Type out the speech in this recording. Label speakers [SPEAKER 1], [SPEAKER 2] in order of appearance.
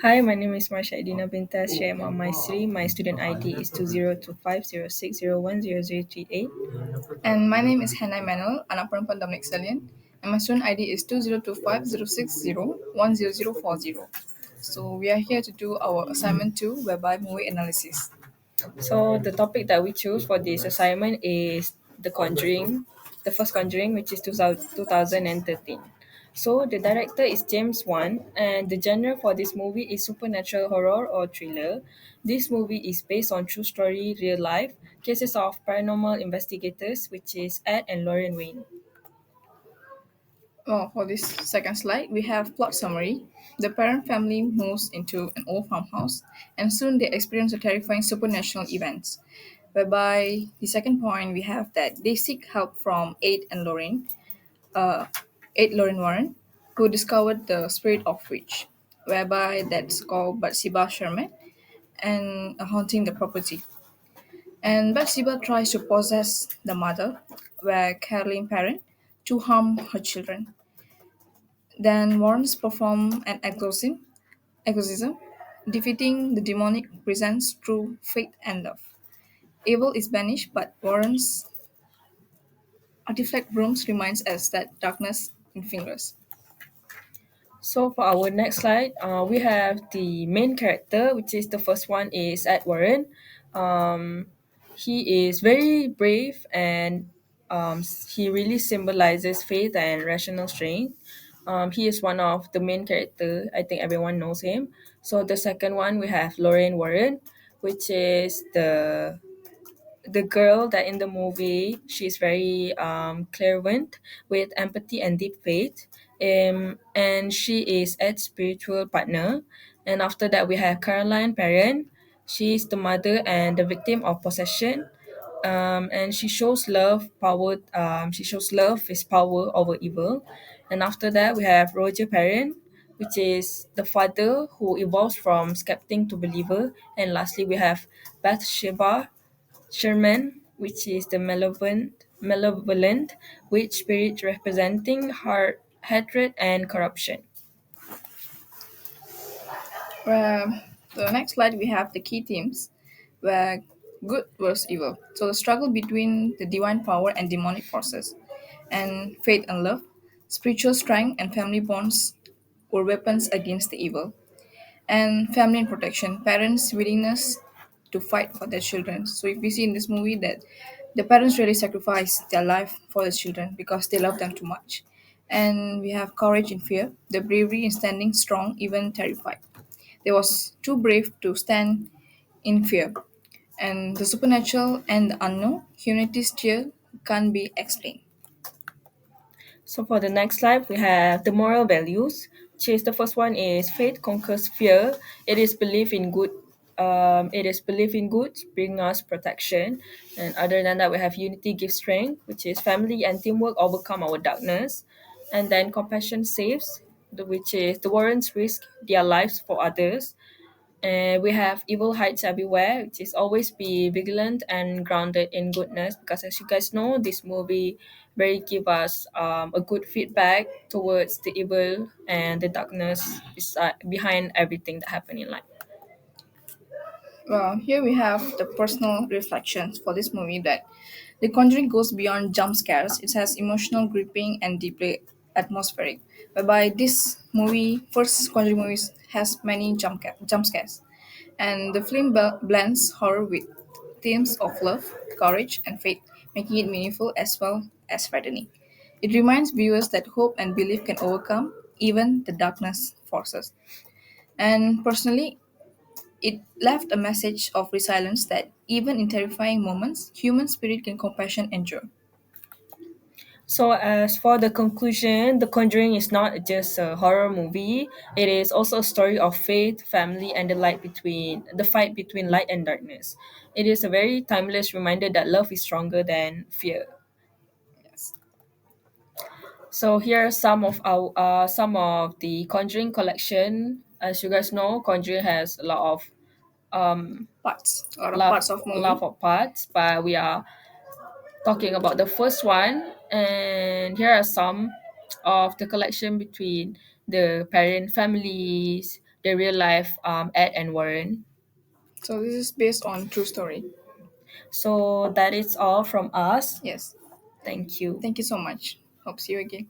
[SPEAKER 1] Hi, my name is Marsha Edina Bintas Syam on my stream. My student ID is 202506010038.
[SPEAKER 2] And my name is Hannah Manuel, anak perempuan Dominic Salian, and my student ID is 202506010040. So we are here to do our assignment 2, whereby movie analysis.
[SPEAKER 1] So the topic that we choose for this assignment is The Conjuring, the first Conjuring, which is 2013. So the director is James Wan, and the genre for this movie is supernatural horror or thriller. This movie is based on true story, real life cases of paranormal investigators, which is Ed and Lauren Wayne.
[SPEAKER 2] Well, for this second slide, we have plot summary. The parent family moves into an old farmhouse, and soon they experience a terrifying supernatural events. Whereby the second point, we have that they seek help from uh, Aid Lauren Warren, who discovered the spirit of witch, whereby that's called Bathsheba Sherman, and haunting the property. And Bathsheba tries to possess the mother, where Caroline parent, to harm her children. Then Warrens perform an exorcism, defeating the demonic presence through faith and love. Evil is banished, but Warren's artifact rooms reminds us that darkness infingers.
[SPEAKER 1] So for our next slide, we have the main character, which is the first one is Ed Warren. Um, he is very brave and he really symbolizes faith and rational strength. He is one of the main character. I think everyone knows him. So the second one we have Lorraine Warren, which is the girl that in the movie she's very clairvoyant with empathy and deep faith, and she is Ed's spiritual partner. And after that we have Caroline Perrin. She's the mother and the victim of possession, and she shows love power. She shows love is power over evil. And after that we have Roger Perrin, which is the father who evolves from skeptic to believer. And lastly we have Bathsheba Sherman, which is the malevolent witch spirit representing heart, hatred, and corruption.
[SPEAKER 2] The next slide, we have the key themes, where good versus evil. So the struggle between the divine power and demonic forces, and faith and love, spiritual strength and family bonds were weapons against the evil, and family and protection, parents' willingness to fight for their children. So if we see in this movie that the parents really sacrifice their life for their children because they love them too much. And we have courage in fear, the bravery in standing strong, even terrified. They was too brave to stand in fear. And the supernatural and the unknown, humanity's fear can't be explained.
[SPEAKER 1] So for the next slide, we have the moral values. Which is the first one is faith conquers fear. It is belief in good. It is belief in good, bring us protection. And other than that, we have unity gives strength, which is family and teamwork overcome our darkness. And then compassion saves, which is the Warrens risk their lives for others. And we have evil hides everywhere, which is always be vigilant and grounded in goodness. Because as you guys know, this movie very give us a good feedback towards the evil and the darkness is behind everything that happened in life.
[SPEAKER 2] Well, here we have the personal reflections for this movie that The Conjuring goes beyond jump scares. It has emotional gripping and deeply atmospheric. Whereby this movie, first Conjuring movies, has many jump scares, and the film blends horror with themes of love, courage, and faith, making it meaningful as well as frightening. It reminds viewers that hope and belief can overcome even the darkness forces. And personally, it left a message of resilience that even in terrifying moments, human spirit can compassion endure.
[SPEAKER 1] So as for the conclusion, The Conjuring is not just a horror movie. It is also a story of faith, family, and the fight between light and darkness. It is a very timeless reminder that love is stronger than fear.
[SPEAKER 2] Yes.
[SPEAKER 1] So here are some of the Conjuring collection. As you guys know, Conjuring has a lot of
[SPEAKER 2] Parts, a lot of parts of movie.
[SPEAKER 1] parts, but we are talking about the first one. And here are some of the collection between the parent families, the real life Ed and Warren.
[SPEAKER 2] So this is based on true story.
[SPEAKER 1] So that is all from us.
[SPEAKER 2] Yes.
[SPEAKER 1] Thank you.
[SPEAKER 2] Thank you so much. Hope see you again.